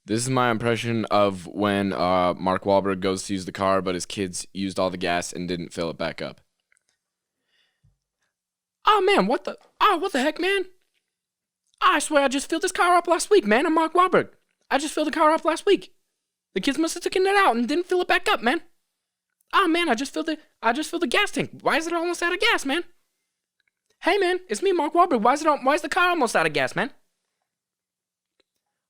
This is my impression of when Mark Wahlberg goes to use the car, but his kids used all the gas and didn't fill it back up. Oh man, what the heck, man? I swear I just filled this car up last week, man. I'm Mark Wahlberg. I just filled the car up last week. The kids must have taken it out and didn't fill it back up, man. Oh man, I just filled the gas tank. Why is it almost out of gas, man? Hey man, it's me, Mark Wahlberg. Why is the car almost out of gas, man?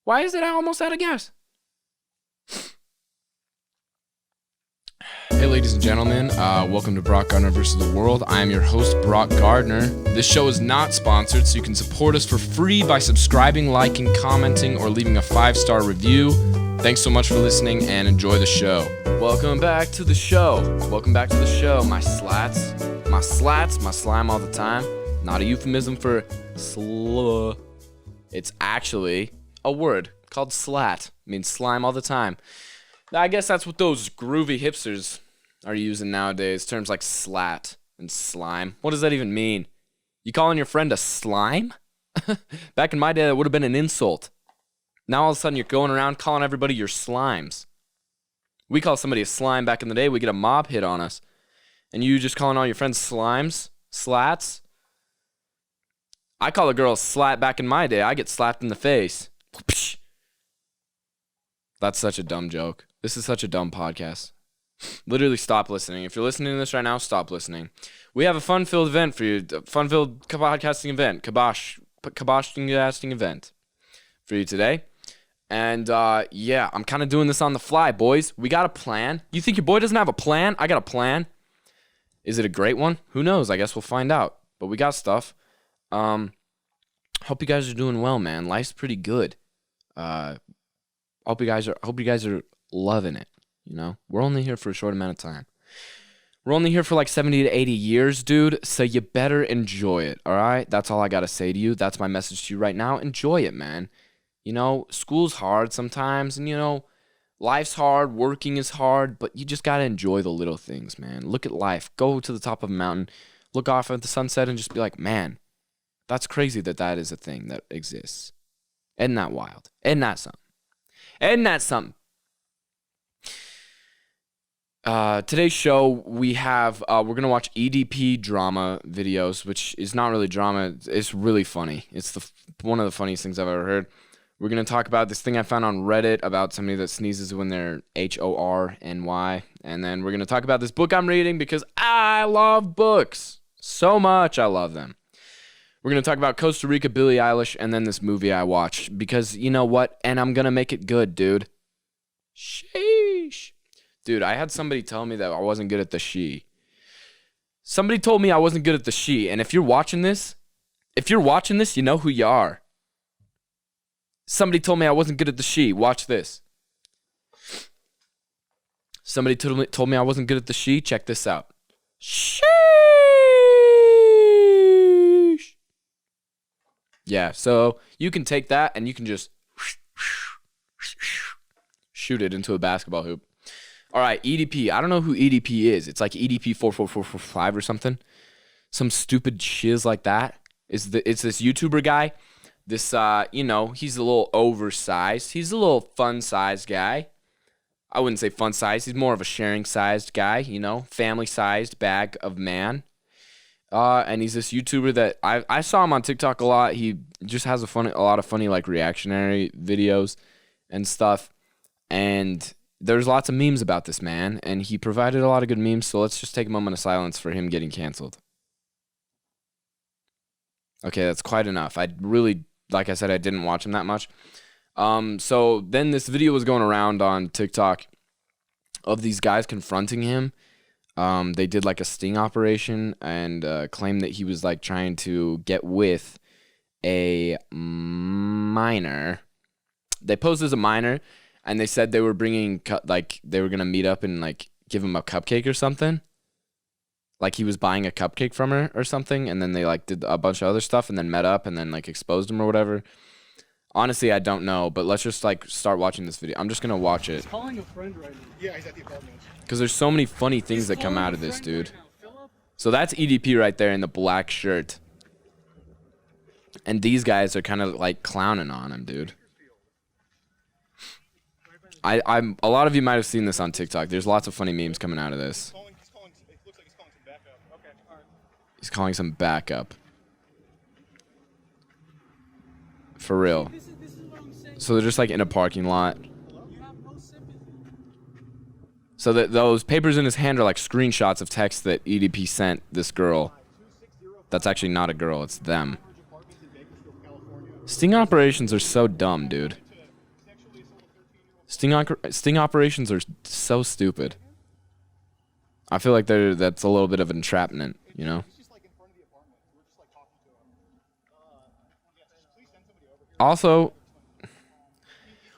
Why is it almost out of gas? Hey ladies and gentlemen, welcome to Broc, Gardner vs. the World. I am your host, Broc Gardner. This show is not sponsored, so you can support us for free by subscribing, liking, commenting, or leaving a 5-star review. Thanks so much for listening and enjoy the show. Welcome back to the show. My slats, my slime all the time. Not a euphemism for sluh. It's actually a word called slat. It means slime all the time. I guess that's what those groovy hipsters are using nowadays. Terms like slat and slime. What does that even mean? You calling your friend a slime? Back in my day, that would have been an insult. Now all of a sudden you're going around calling everybody your slimes. We call somebody a slime back in the day, we get a mob hit on us. And you just calling all your friends slimes? Slats? I call a girl a slat back in my day. I get slapped in the face. That's such a dumb joke. This is such a dumb podcast. Literally stop listening. If you're listening to this right now, stop listening. We have a fun-filled event for you. Fun-filled podcasting event. Kiboshding event for you today. And yeah, I'm kind of doing this on the fly, boys. We got a plan. You think your boy doesn't have a plan? I got a plan. Is it a great one? Who knows? I guess we'll find out. But we got stuff. Hope you guys are doing well, man. Life's pretty good. Hope you guys are loving it. You know, we're only here for a short amount of time. We're only here for like 70 to 80 years, dude. So you better enjoy it. All right. That's all I got to say to you. That's my message to you right now. Enjoy it, man. You know, school's hard sometimes, and you know, life's hard, working is hard, but you just got to enjoy the little things, man. Look at life. Go to the top of a mountain, look off at the sunset, and just be like, man, that's crazy that is a thing that exists. Isn't that wild? Isn't that something? Today's show, we're going to watch EDP drama videos, which is not really drama. It's really funny. It's one of the funniest things I've ever heard. We're going to talk about this thing I found on Reddit about somebody that sneezes when they're HORNY. And then we're going to talk about this book I'm reading because I love books so much. I love them. We're going to talk about Costa Rica, Billie Eilish, and then this movie I watched. Because you know what? And I'm going to make it good, dude. Sheesh. Dude, I had somebody tell me that I wasn't good at the she. Somebody told me I wasn't good at the she. And if you're watching this, you know who you are. Somebody told me I wasn't good at the she. Watch this. Somebody told me I wasn't good at the she. Check this out. Sheesh. Yeah, so you can take that and you can just shoot it into a basketball hoop. All right, EDP. I don't know who EDP is. It's like EDP 44445 or something. Some stupid shiz like that. It's this YouTuber guy. This, he's a little oversized. He's a little fun-sized guy. I wouldn't say fun-sized. He's more of a sharing-sized guy, family-sized bag of man. And he's this YouTuber that I saw him on TikTok a lot. He just has a lot of funny like reactionary videos and stuff. And there's lots of memes about this man, and he provided a lot of good memes. So let's just take a moment of silence for him getting canceled. Okay, that's quite enough. Like I said, I didn't watch him that much. So then this video was going around on TikTok of these guys confronting him. They did like a sting operation and claimed that he was like trying to get with a minor. They posed as a minor, and they said they were they were gonna meet up and like give him a cupcake or something. Like he was buying a cupcake from her or something, and then they like did a bunch of other stuff and then met up and then like exposed him or whatever. Honestly, I don't know, but let's just like start watching this video. I'm just gonna watch it. He's calling a friend right now. Yeah, he's at the apartment. Because there's so many funny things that come out of this, dude. So that's EDP right there in the black shirt. And these guys are kind of like clowning on him, dude. I'm a lot of you might have seen this on TikTok. There's lots of funny memes coming out of this. It looks like he's calling some backup. Okay, all right. He's calling some backup. For real. This is what I'm saying. So they're just like in a parking lot. You have no sympathy. So that those papers in his hand are like screenshots of text that EDP sent this girl. That's actually not a girl, it's them. Sting operations are so dumb, dude. Sting operations are so stupid. I feel like that's a little bit of entrapment, you know? Also,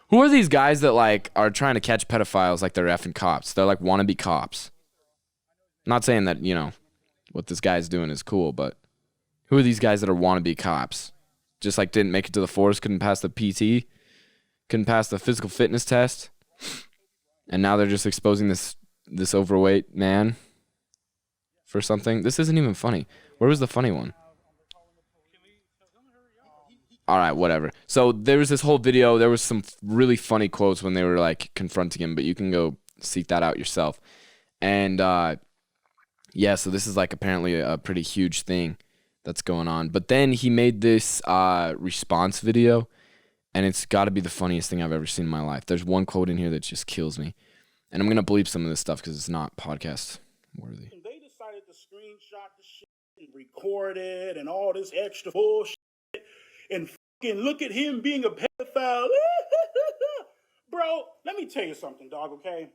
who are these guys that like are trying to catch pedophiles like they're effing cops? They're like wannabe cops. Not saying that, you know, what this guy's doing is cool, but who are these guys that are wannabe cops? Just like didn't make it to the force, couldn't pass the PT, couldn't pass the physical fitness test, and now they're just exposing this overweight man for something. This isn't even funny. Where was the funny one? All right, whatever. So there was this whole video. There was some really funny quotes when they were like confronting him, but you can go seek that out yourself. And yeah, so this is like apparently a pretty huge thing that's going on. But then he made this response video, and it's got to be the funniest thing I've ever seen in my life. There's one quote in here that just kills me. And I'm going to bleep some of this stuff because it's not podcast worthy. They decided to screenshot the shit and record it and all this extra bullshit and fucking look at him being a pedophile. Bro, let me tell you something, dog, okay?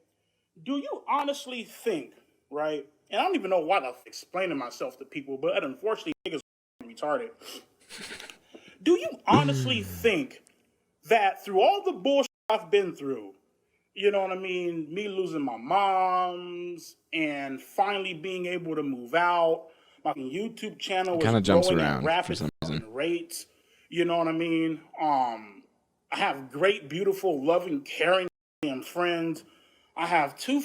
Do you honestly think, right? And I don't even know why I'm explaining myself to people, but unfortunately, niggas are retarded. Do you honestly think that through all the bullshit I've been through, you know what I mean? Me losing my moms and finally being able to move out. My YouTube channel is growing at rapid rates. You know what I mean? I have great, beautiful, loving, caring friends. I have two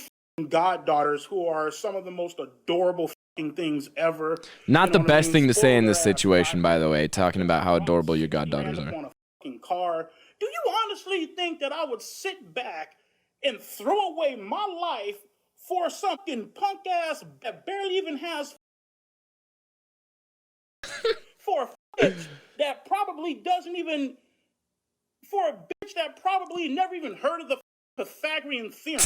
goddaughters who are some of the most adorable things ever. Not the best thing to say in this situation, by the way, talking about how adorable your goddaughters are. On a fucking car. Do you honestly think that I would sit back and throw away my life for something punk ass that barely even has for a bitch that probably doesn't even for a bitch that probably never even heard of the pYtHaGorEan theorem?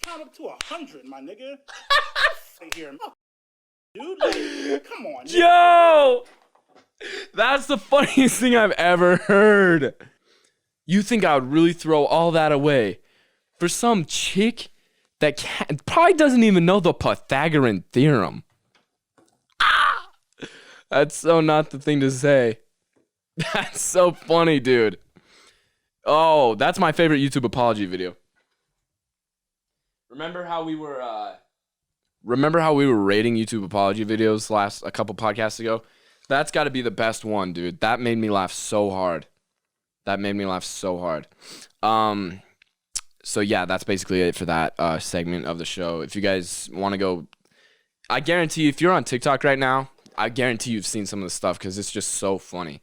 Count up to 100, my nigga. Here, dude, like, come on. Yo! That's the funniest thing I've ever heard. You think I would really throw all that away for some chick that probably doesn't even know the pYtHaGorEan theorem? Ah! That's so not the thing to say. That's so funny, dude. Oh, that's my favorite YouTube apology video. Remember how we were rating YouTube apology videos a couple podcasts ago? That's got to be the best one, dude. That made me laugh so hard. So yeah, that's basically it for that segment of the show. If you guys want to go, I guarantee if you're on TikTok right now, I guarantee you've seen some of the stuff because it's just so funny.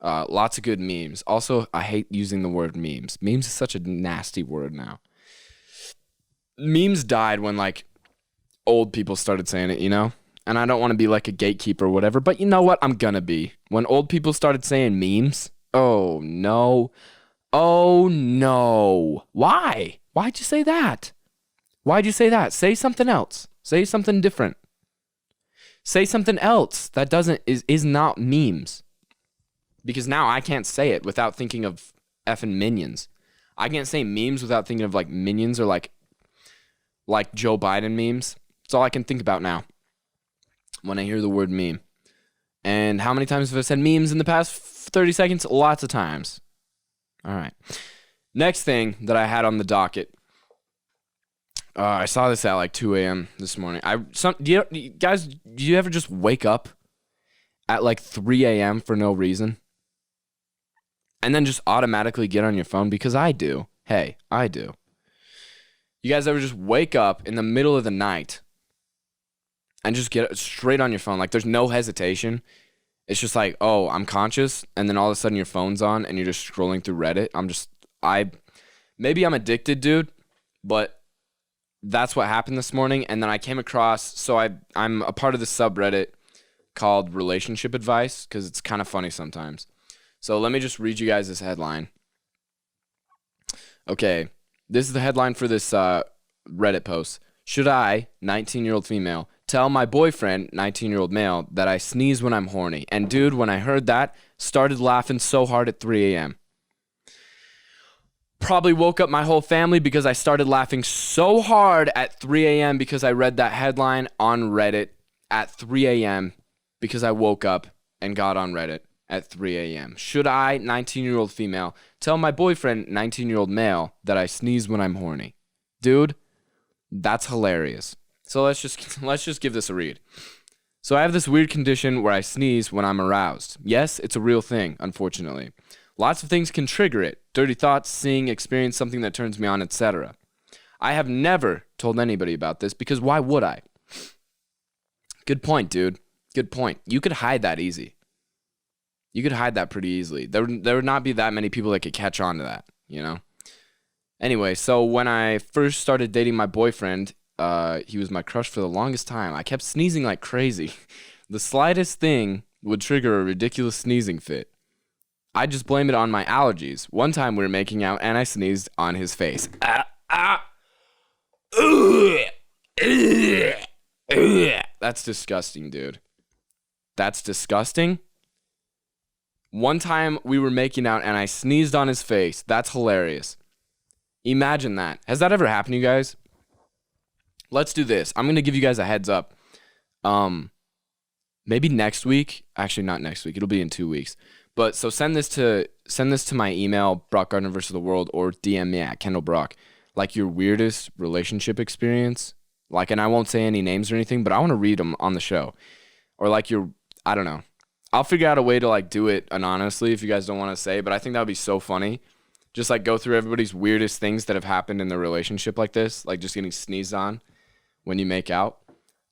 Lots of good memes. Also, I hate using the word memes. Memes is such a nasty word now. Memes died when like old people started saying it, you know? And I don't want to be like a gatekeeper or whatever, but you know what? I'm gonna be. When old people started saying memes, oh no. Oh no. Why? Why'd you say that? Why'd you say that? Say something else. Say something different. Say something else that is not memes. Because now I can't say it without thinking of effing Minions. I can't say memes without thinking of like Minions or like Joe Biden memes. That's all I can think about now when I hear the word meme. And how many times have I said memes in the past 30 seconds? Lots of times. All right. Next thing that I had on the docket. I saw this at like 2 a.m. this morning. Do you ever just wake up at like 3 a.m. for no reason? And then just automatically get on your phone? Because I do. Hey, I do. You guys ever just wake up in the middle of the night and just get straight on your phone? Like there's no hesitation. It's just like, oh, I'm conscious. And then all of a sudden your phone's on and you're just scrolling through Reddit. Maybe I'm addicted, dude, but that's what happened this morning. And then I came across, so I'm a part of the subreddit called Relationship Advice, because it's kind of funny sometimes. So let me just read you guys this headline. Okay, this is the headline for this Reddit post. Should I, 19-year-old female, tell my boyfriend, 19-year-old male, that I sneeze when I'm horny? And dude, when I heard that, started laughing so hard at 3 a.m. Probably woke up my whole family because I started laughing so hard at 3 a.m. because I read that headline on Reddit at 3 a.m. because I woke up and got on Reddit at 3 a.m. Should I, 19-year-old female, tell my boyfriend, 19-year-old male, that I sneeze when I'm horny? Dude, that's hilarious. So let's just give this a read. So I have this weird condition where I sneeze when I'm aroused. Yes, it's a real thing, unfortunately. Lots of things can trigger it. Dirty thoughts, seeing, experience something that turns me on, etc. I have never told anybody about this because why would I? Good point, dude. Good point. You could hide that easy. You could hide that pretty easily. There would not be that many people that could catch on to that, you know? Anyway, so when I first started dating my boyfriend, he was my crush for the longest time. I kept sneezing like crazy. The slightest thing would trigger a ridiculous sneezing fit. I just blame it on my allergies. One time we were making out and I sneezed on his face. That's disgusting, dude. That's disgusting. One time we were making out and I sneezed on his face. That's hilarious. Imagine that. Has that ever happened to you guys? Let's do this. I'm going to give you guys a heads up. Maybe next week. Actually, not next week. It'll be in 2 weeks. But so send this to my email, brocgardnervstheworld, or DM me at Kendall Broc. Like your weirdest relationship experience. Like, and I won't say any names or anything, but I want to read them on the show. Or like I don't know. I'll figure out a way to like do it anonymously if you guys don't want to say, but I think that would be so funny. Just like go through everybody's weirdest things that have happened in their relationship like this, like just getting sneezed on when you make out.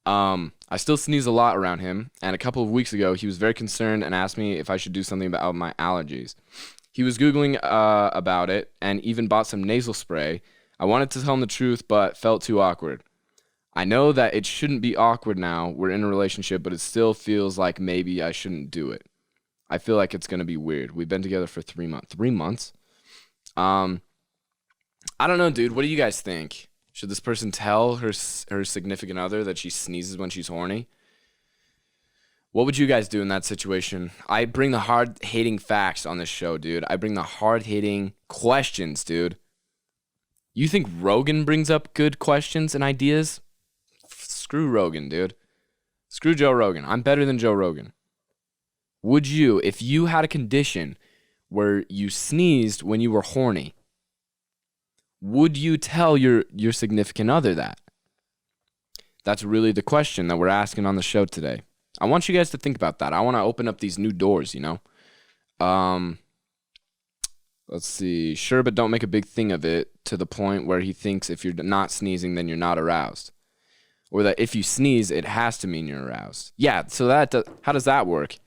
I still sneeze a lot around him, and a couple of weeks ago, he was very concerned and asked me if I should do something about my allergies. He was Googling about it and even bought some nasal spray. I wanted to tell him the truth, but felt too awkward. I know that it shouldn't be awkward now. We're in a relationship, but it still feels like maybe I shouldn't do it. I feel like it's going to be weird. We've been together for 3 months. 3 months? I don't know, dude. What do you guys think? Should this person tell her significant other that she sneezes when she's horny? What would you guys do in that situation? I bring the hard-hitting facts on this show, dude. I bring the hard-hitting questions, dude. You think Rogan brings up good questions and ideas? Screw Rogan, dude. Screw Joe Rogan. I'm better than Joe Rogan. Would you, if you had a condition where you sneezed when you were horny, would you tell your significant other that? That's really the question that we're asking on the show today. I want you guys to think about that. I want to open up these new doors, you know? Let's see. Sure, but don't make a big thing of it to the point where he thinks if you're not sneezing, then you're not aroused. Or that if you sneeze, it has to mean you're aroused. Yeah, so how does that work?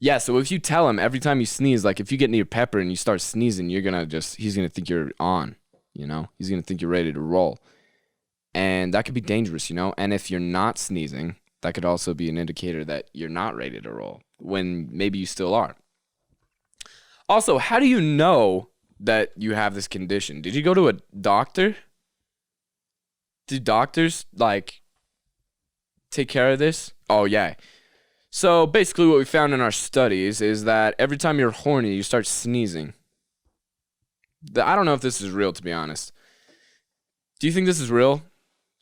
Yeah, so if you tell him every time you sneeze, like if you get near Pepper and you start sneezing, he's going to think you're on, you know? He's going to think you're ready to roll. And that could be dangerous, you know? And if you're not sneezing, that could also be an indicator that you're not ready to roll when maybe you still are. Also, how do you know that you have this condition? Did you go to a doctor? Do doctors, like, take care of this? Oh, yeah. So, basically what we found in our studies is that every time you're horny, you start sneezing. I don't know if this is real, to be honest. Do you think this is real?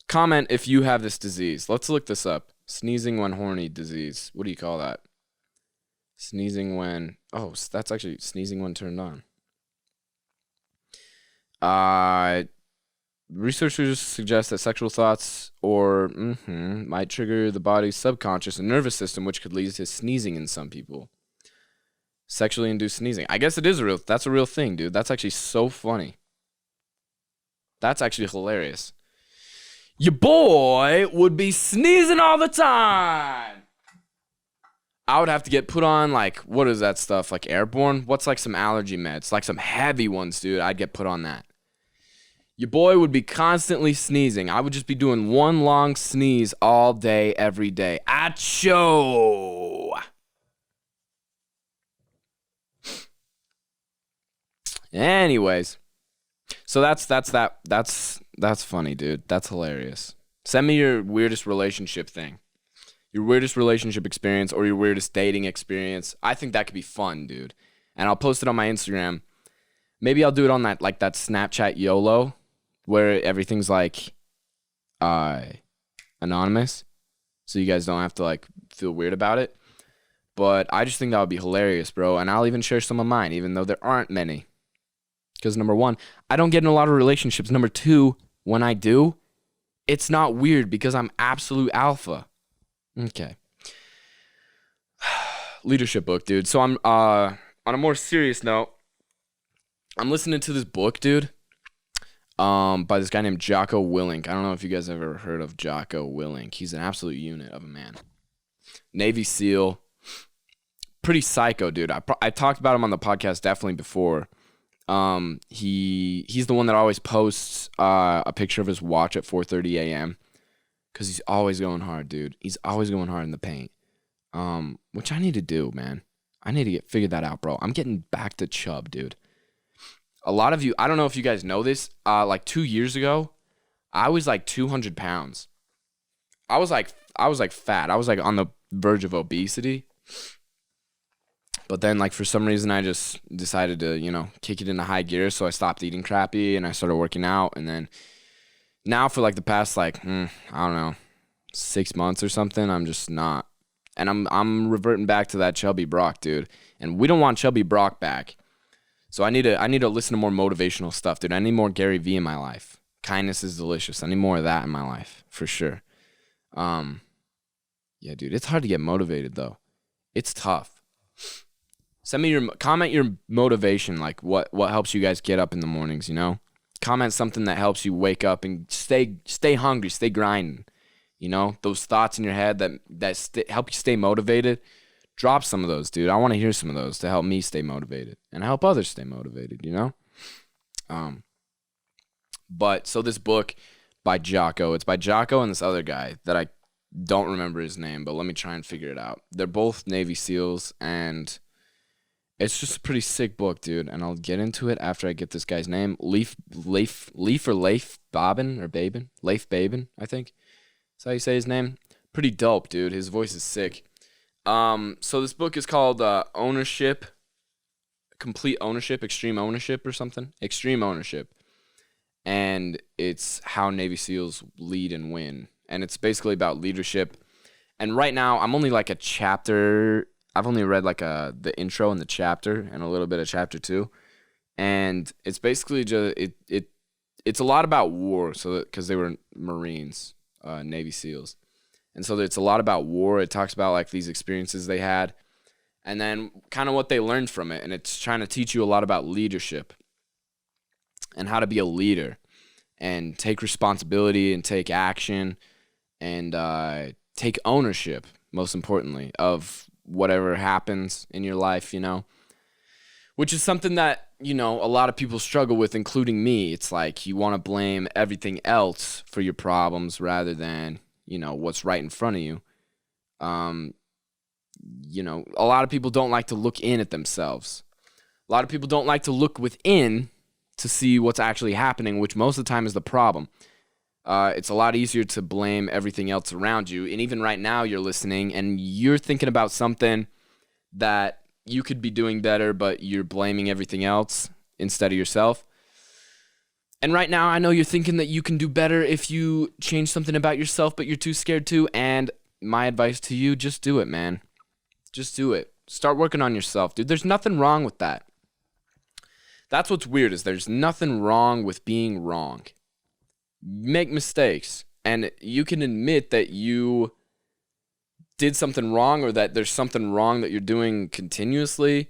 Comment if you have this disease. Let's look this up. Sneezing when horny disease. What do you call that? Sneezing when... Oh, that's actually sneezing when turned on. Researchers suggest that sexual thoughts might trigger the body's subconscious and nervous system, which could lead to sneezing in some people. Sexually induced sneezing. I guess that's a real thing, dude. That's actually so funny. That's actually hilarious. Your boy would be sneezing all the time. I would have to get put on, like, what is that stuff? Like Airborne? What's like some allergy meds? Like some heavy ones, dude. I'd get put on that. Your boy would be constantly sneezing. I would just be doing one long sneeze all day, every day. Achoo! Anyways, so that's funny, dude. That's hilarious. Send me your weirdest relationship thing. Your weirdest relationship experience or your weirdest dating experience. I think that could be fun, dude. And I'll post it on my Instagram. Maybe I'll do it on that Snapchat YOLO where everything's like anonymous. So you guys don't have to like feel weird about it. But I just think that would be hilarious, bro. And I'll even share some of mine, even though there aren't many. Because number one, I don't get in a lot of relationships. Number two, when I do, it's not weird because I'm absolute alpha. Okay. Leadership book, dude. So I'm on a more serious note, I'm listening to this book, dude. By this guy named Jocko Willink. I don't know if you guys ever heard of Jocko Willink. He's an absolute unit of a man. Navy SEAL. Pretty psycho, dude. I talked about him on the podcast definitely before. He's the one that always posts a picture of his watch at 4:30 a.m. because he's always going hard, dude. He's always going hard in the paint. Which I need to do, man. I need to figure that out, bro. I'm getting back to chub, dude. A lot of you, I don't know if you guys know this, like 2 years ago, I was like 200 pounds. I was like fat. I was like on the verge of obesity. But then, like, for some reason, I just decided to, kick it into high gear. So I stopped eating crappy and I started working out. And then now for like the past, I don't know, 6 months or something, I'm just not. And I'm reverting back to that chubby Broc, dude. And we don't want chubby Broc back. So I need to listen to more motivational stuff, dude. I need more Gary Vee in my life. Kindness is delicious. I need more of that in my life, for sure. Yeah, dude, it's hard to get motivated, though. It's tough. Send me comment your motivation, like what helps you guys get up in the mornings, Comment something that helps you wake up and stay hungry, stay grinding. Those thoughts in your head that help you stay motivated. Drop some of those, dude. I want to hear some of those to help me stay motivated and help others stay motivated, But so this book by Jocko, it's by Jocko and this other guy that I don't remember his name, but let me try and figure it out. They're both Navy SEALs, and it's just a pretty sick book, dude. And I'll get into it after I get this guy's name. Leif Babin, I think. That's how you say his name. Pretty dope, dude. His voice is sick. So this book is called Ownership, Complete Ownership, Extreme Ownership or something. Extreme Ownership. And it's how Navy SEALs lead and win. And it's basically about leadership. And right now, I'm only like a chapter. I've only read like the intro and the chapter and a little bit of chapter 2. And it's basically just, it's a lot about war. So because they were Marines, Navy SEALs. And so it's a lot about war. It talks about like these experiences they had and then kind of what they learned from it. And it's trying to teach you a lot about leadership and how to be a leader and take responsibility and take action and take ownership, most importantly, of whatever happens in your life, which is something that, a lot of people struggle with, including me. It's like you want to blame everything else for your problems rather than what's right in front of you. A lot of people don't like to look in at themselves. A lot of people don't like to look within to see what's actually happening, which most of the time is the problem. It's a lot easier to blame everything else around you. And even right now you're listening and you're thinking about something that you could be doing better, but you're blaming everything else instead of yourself. And right now, I know you're thinking that you can do better if you change something about yourself, but you're too scared to. And my advice to you, just do it, man. Just do it. Start working on yourself, dude. There's nothing wrong with that. That's what's weird is there's nothing wrong with being wrong. Make mistakes. And you can admit that you did something wrong or that there's something wrong that you're doing continuously.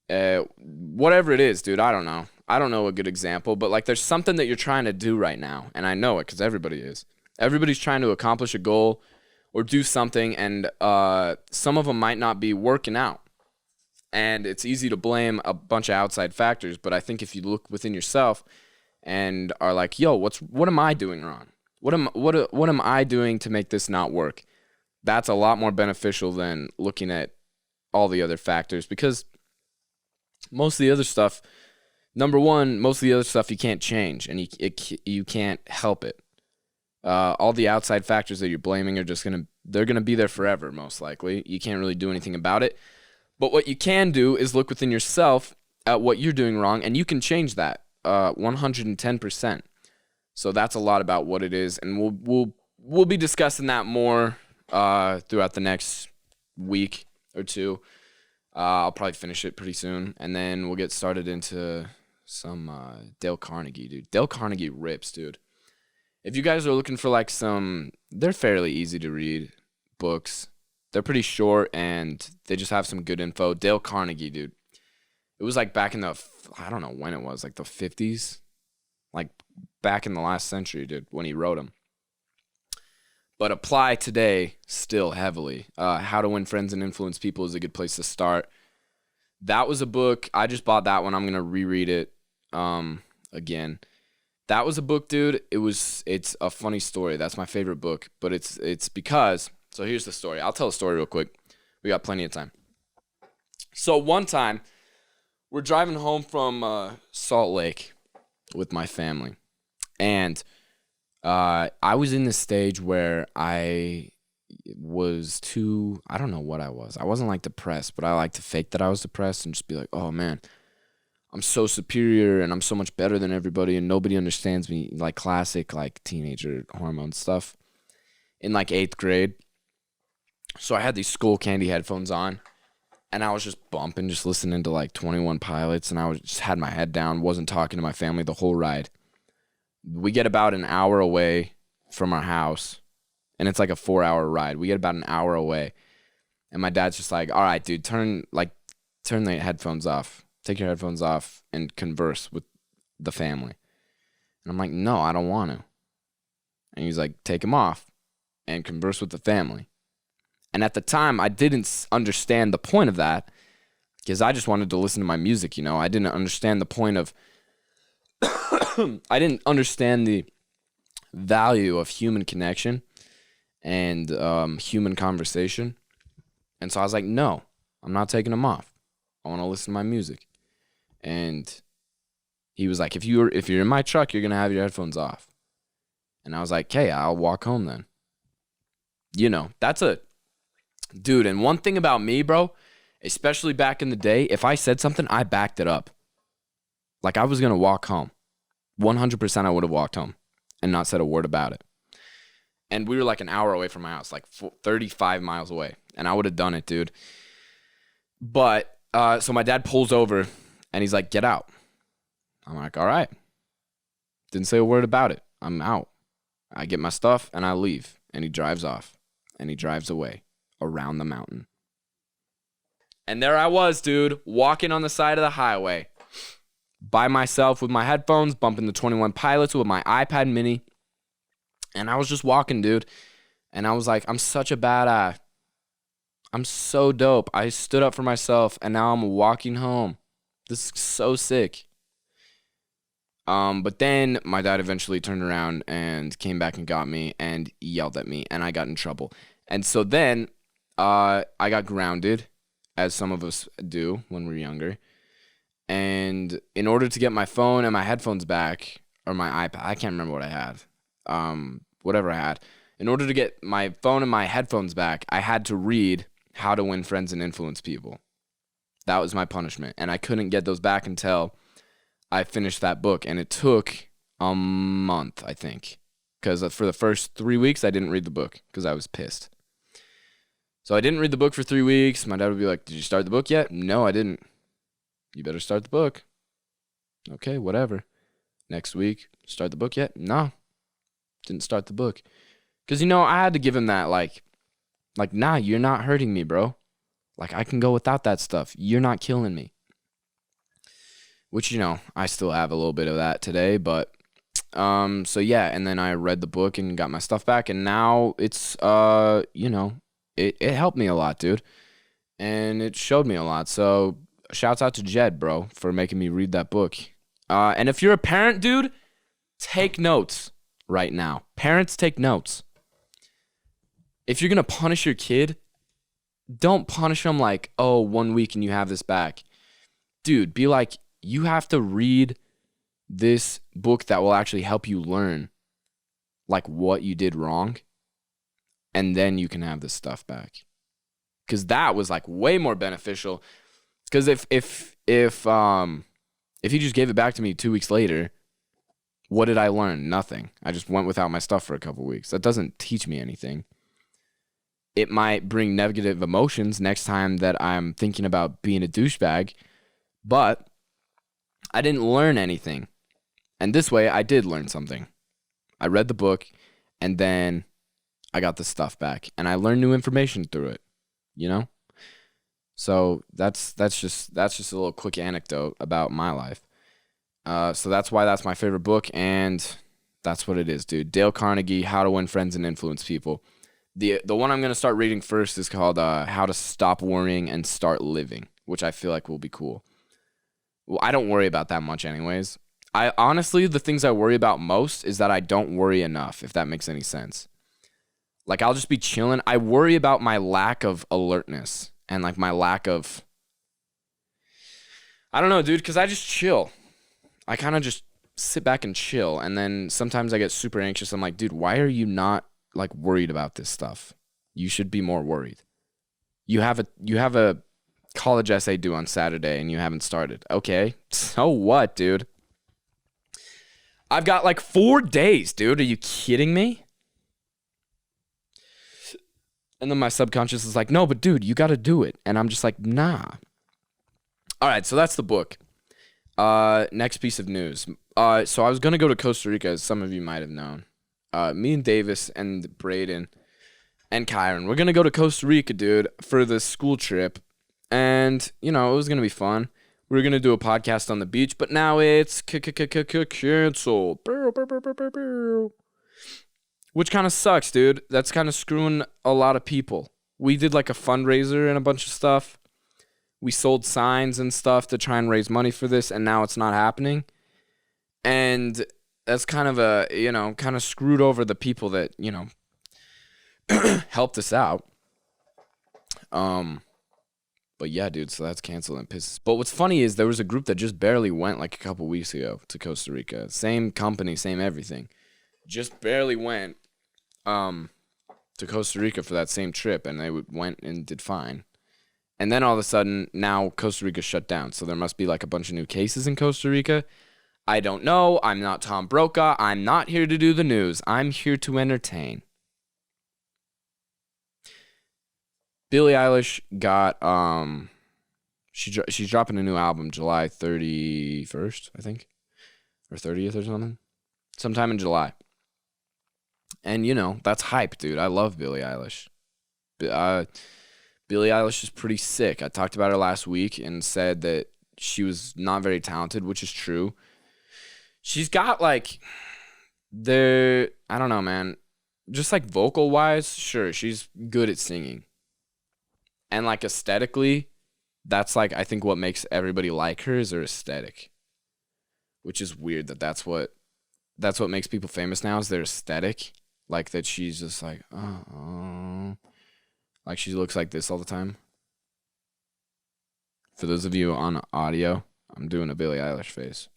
Whatever it is, dude, I don't know. I don't know a good example, but like there's something that you're trying to do right now, and I know it because everybody is. Everybody's trying to accomplish a goal or do something, and some of them might not be working out. And it's easy to blame a bunch of outside factors, but I think if you look within yourself and are like, yo, what am I doing wrong? What am I doing to make this not work? That's a lot more beneficial than looking at all the other factors, because most of the other stuff, number one, most of the other stuff you can't change, and you can't help it. All the outside factors that you're blaming are they're gonna be there forever, most likely. You can't really do anything about it. But what you can do is look within yourself at what you're doing wrong, and you can change that 110%. So that's a lot about what it is, and we'll be discussing that more throughout the next week or two. I'll probably finish it pretty soon, and then we'll get started into some Dale Carnegie, dude. Dale Carnegie rips, dude. If you guys are looking for like they're fairly easy to read books. They're pretty short, and they just have some good info. Dale Carnegie, dude. It was like back in I don't know when it was, like the 50s. Like back in the last century, dude, when he wrote them. But apply today still heavily. How to Win Friends and Influence People is a good place to start. That was a book. I just bought that one. I'm going to reread it again. That was a book, dude. It's a funny story. That's my favorite book. But it's because, so here's the story. I'll tell the story real quick. We got plenty of time. So one time, we're driving home from Salt Lake with my family. And I was in this stage where I don't know what I was. I wasn't like depressed, but I like to fake that I was depressed and just be like, oh man, I'm so superior and I'm so much better than everybody and nobody understands me, like classic like teenager hormone stuff in like 8th grade. So I had these Skull Candy headphones on and I was just bumping, just listening to like 21 Pilots, and I just had my head down, wasn't talking to my family the whole ride. We get about an hour away from our house, and it's like a 4-hour ride. We get about an hour away, and my dad's just like, all right, dude, turn the headphones off. Take your headphones off and converse with the family. And I'm like, no, I don't want to. And he's like, take them off and converse with the family. And at the time, I didn't understand the point of that because I just wanted to listen to my music, you know. I didn't understand the point of I didn't understand the value of human connection and human conversation. And so I was like, no, I'm not taking them off. I want to listen to my music. And he was like, if you're in my truck, you're going to have your headphones off. And I was like, hey, I'll walk home then. You know, dude, and one thing about me, bro, especially back in the day, if I said something, I backed it up. Like I was going to walk home. 100% I would have walked home and not said a word about it. And we were like an hour away from my house, like 35 miles away. And I would have done it, dude. But, so my dad pulls over and he's like, get out. I'm like, all right. Didn't say a word about it. I'm out. I get my stuff and I leave. And he drives off. And he drives away around the mountain. And there I was, dude, walking on the side of the highway by myself with my headphones, bumping the 21 Pilots with my iPad mini. And I was just walking, dude. And I was like, I'm such a badass. I'm so dope. I stood up for myself, and now I'm walking home. This is so sick. But then my dad eventually turned around and came back and got me and yelled at me, and I got in trouble. And so then I got grounded, as some of us do when we're younger. And in order to get my phone and my headphones back, or my iPad, I can't remember what I had, whatever I had. In order to get my phone and my headphones back, I had to read How to Win Friends and Influence People. That was my punishment. And I couldn't get those back until I finished that book. And it took a month, I think. Because for the first 3 weeks, I didn't read the book because I was pissed. So I didn't read the book for 3 weeks. My dad would be like, did you start the book yet? No, I didn't. You better start the book. Okay, whatever. Next week, start the book yet? No. Didn't start the book. Because, you know, I had to give him that, like, nah, you're not hurting me, bro. Like, I can go without that stuff. You're not killing me. Which, you know, I still have a little bit of that today, but So yeah, and then I read the book and got my stuff back, and now it's it helped me a lot, dude. And it showed me a lot. So shouts out to Jed, bro, for making me read that book. And if you're a parent, dude, take notes right now. Parents, take notes. If you're going to punish your kid, don't punish them like, oh, 1 week and you have this back. Dude, be like, you have to read this book that will actually help you learn like what you did wrong. And then you can have this stuff back. Because that was like way more beneficial. Because if he just gave it back to me 2 weeks later, what did I learn? Nothing. I just went without my stuff for a couple weeks. That doesn't teach me anything. It might bring negative emotions next time that I'm thinking about being a douchebag, but I didn't learn anything. And this way, I did learn something. I read the book, and then I got the stuff back, and I learned new information through it. You know? So that's just a little quick anecdote about my life. So that's why that's my favorite book, and that's what it is, dude. Dale Carnegie, How to Win Friends and Influence People. The one I'm going to start reading first is called How to Stop Worrying and Start Living, which I feel like will be cool. Well, I don't worry about that much anyways. I honestly, the things I worry about most is that I don't worry enough, if that makes any sense. Like, I'll just be chilling. I worry about my lack of alertness and, like, my lack of... I don't know, dude, because I just chill. I kind of just sit back and chill, and then sometimes I get super anxious. I'm like, dude, why are you not, like, worried about this stuff? You should be more worried. You have a college essay due on Saturday, and you haven't started. Okay, so what, dude? I've got, like, 4 days, dude. Are you kidding me? And then my subconscious is like, no, but dude, you got to do it. And I'm just like, nah. All right, so that's the book. Next piece of news. So I was going to go to Costa Rica, as some of you might have known. Me and Davis and Braden and Kyron, we're going to go to Costa Rica, dude, for the school trip. And, you know, it was going to be fun. We were going to do a podcast on the beach, but now it's canceled. Which kind of sucks, dude. That's kind of screwing a lot of people. We did like a fundraiser and a bunch of stuff. We sold signs and stuff to try and raise money for this, and now it's not happening. And that's kind of kind of screwed over the people that, helped us out. But yeah, dude, so that's canceled and pisses. But what's funny is there was a group that just barely went like a couple weeks ago to Costa Rica. Same company, same everything. Just barely went to Costa Rica for that same trip, and they went and did fine. And then all of a sudden, now Costa Rica shut down. So there must be like a bunch of new cases in Costa Rica. I don't know. I'm not Tom Brokaw. I'm not here to do the news. I'm here to entertain. Billie Eilish got she's dropping a new album July 31st, I think, or 30th or something, sometime in July. And that's hype, dude. I love Billie Eilish. Billie Eilish is pretty sick. I talked about her last week and said that she was not very talented, which is true. She's got I don't know, man. Just like vocal wise, sure, she's good at singing. And like aesthetically, that's like, I think what makes everybody like her is her aesthetic. Which is weird that's what makes people famous now, is their aesthetic. Like that she's just like, like she looks like this all the time. For those of you on audio, I'm doing a Billie Eilish face.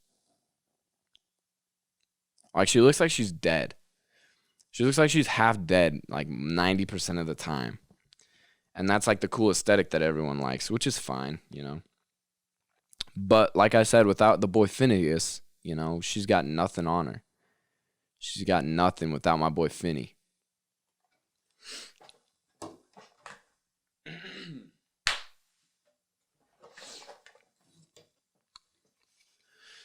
Like she looks like she's dead. She looks like she's half dead, like 90% of the time. And that's like the cool aesthetic that everyone likes, which is fine, But like I said, without the boy Phineas, she's got nothing on her. She's got nothing without my boy Finny.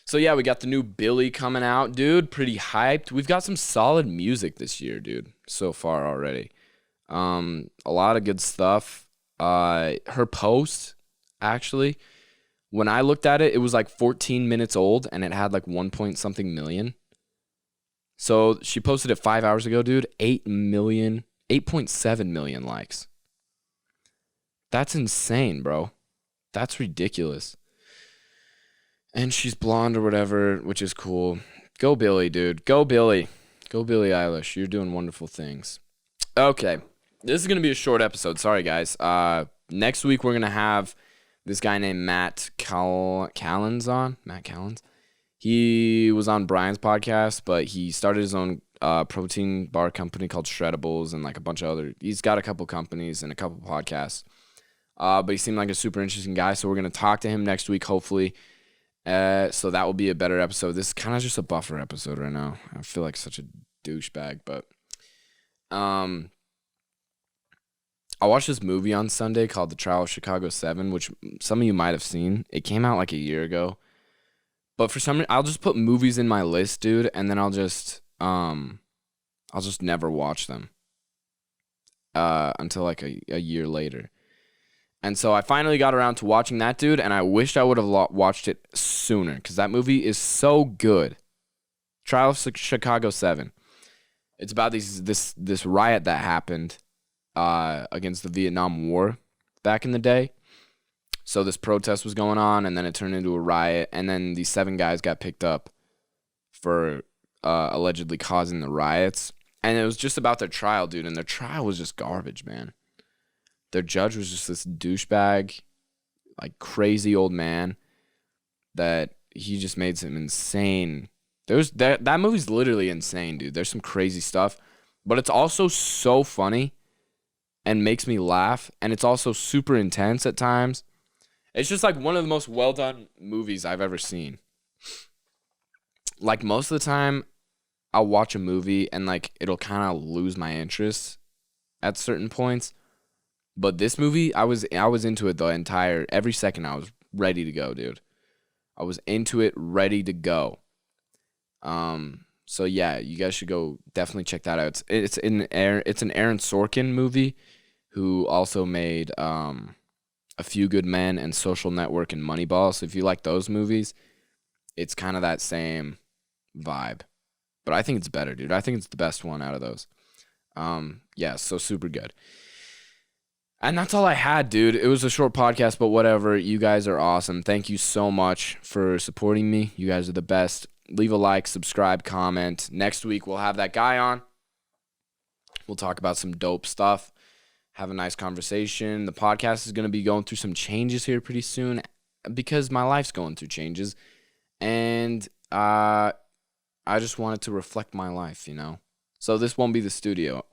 So yeah, we got the new Billie coming out, dude. Pretty hyped. We've got some solid music this year, dude, so far already. A lot of good stuff. Her post, actually, when I looked at it, it was like 14 minutes old, and it had like 1 point something million. So she posted it 5 hours ago, dude. 8.7 million likes. That's insane, bro. That's ridiculous. And she's blonde or whatever, which is cool. Go Billy, dude. Go Billy. Go Billie Eilish. You're doing wonderful things. Okay. This is going to be a short episode. Sorry, guys. Next week, we're going to have this guy named Matt Callens on. Matt Callens. He was on Brian's podcast, but he started his own protein bar company called Shreddables and like a bunch of other. He's got a couple companies and a couple podcasts. But he seemed like a super interesting guy, so we're going to talk to him next week, hopefully. So that will be a better episode. This is kind of just a buffer episode right now. I feel like such a douchebag, but I watched this movie on Sunday called The Trial of Chicago 7, which some of you might have seen. It came out like a year ago. But for some reason, I'll just put movies in my list, dude, and then I'll just never watch them until like a year later. And so I finally got around to watching that, dude, and I wished I would have watched it sooner because that movie is so good. Trial of Chicago 7. It's about this riot that happened against the Vietnam War back in the day. So this protest was going on, and then it turned into a riot, and then these 7 guys got picked up for allegedly causing the riots. And it was just about their trial, dude, and their trial was just garbage, man. Their judge was just this douchebag, like crazy old man that he just made some insane. That movie's literally insane, dude. There's some crazy stuff, but it's also so funny and makes me laugh, and it's also super intense at times. It's just like one of the most well-done movies I've ever seen. Like most of the time, I'll watch a movie and like it'll kind of lose my interest at certain points. But this movie, I was into it every second. I was ready to go, dude. I was into it, ready to go. So yeah, you guys should go definitely check that out. It's an Aaron Sorkin movie, who also made A Few Good Men and Social Network and Moneyball. So if you like those movies, it's kind of that same vibe. But I think it's better, dude. I think it's the best one out of those. Yeah, so super good. And that's all I had, dude. It was a short podcast, but whatever. You guys are awesome. Thank you so much for supporting me. You guys are the best. Leave a like, subscribe, comment. Next week, we'll have that guy on. We'll talk about some dope stuff. Have a nice conversation. The podcast is going to be going through some changes here pretty soon because my life's going through changes. And I just wanted to reflect my life, you know. So this won't be the studio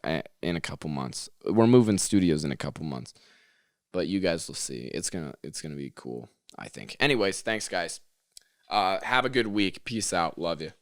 in a couple months. We're moving studios in a couple months. But you guys will see. It's gonna be cool, I think. Anyways, thanks guys. Have a good week. Peace out. Love you.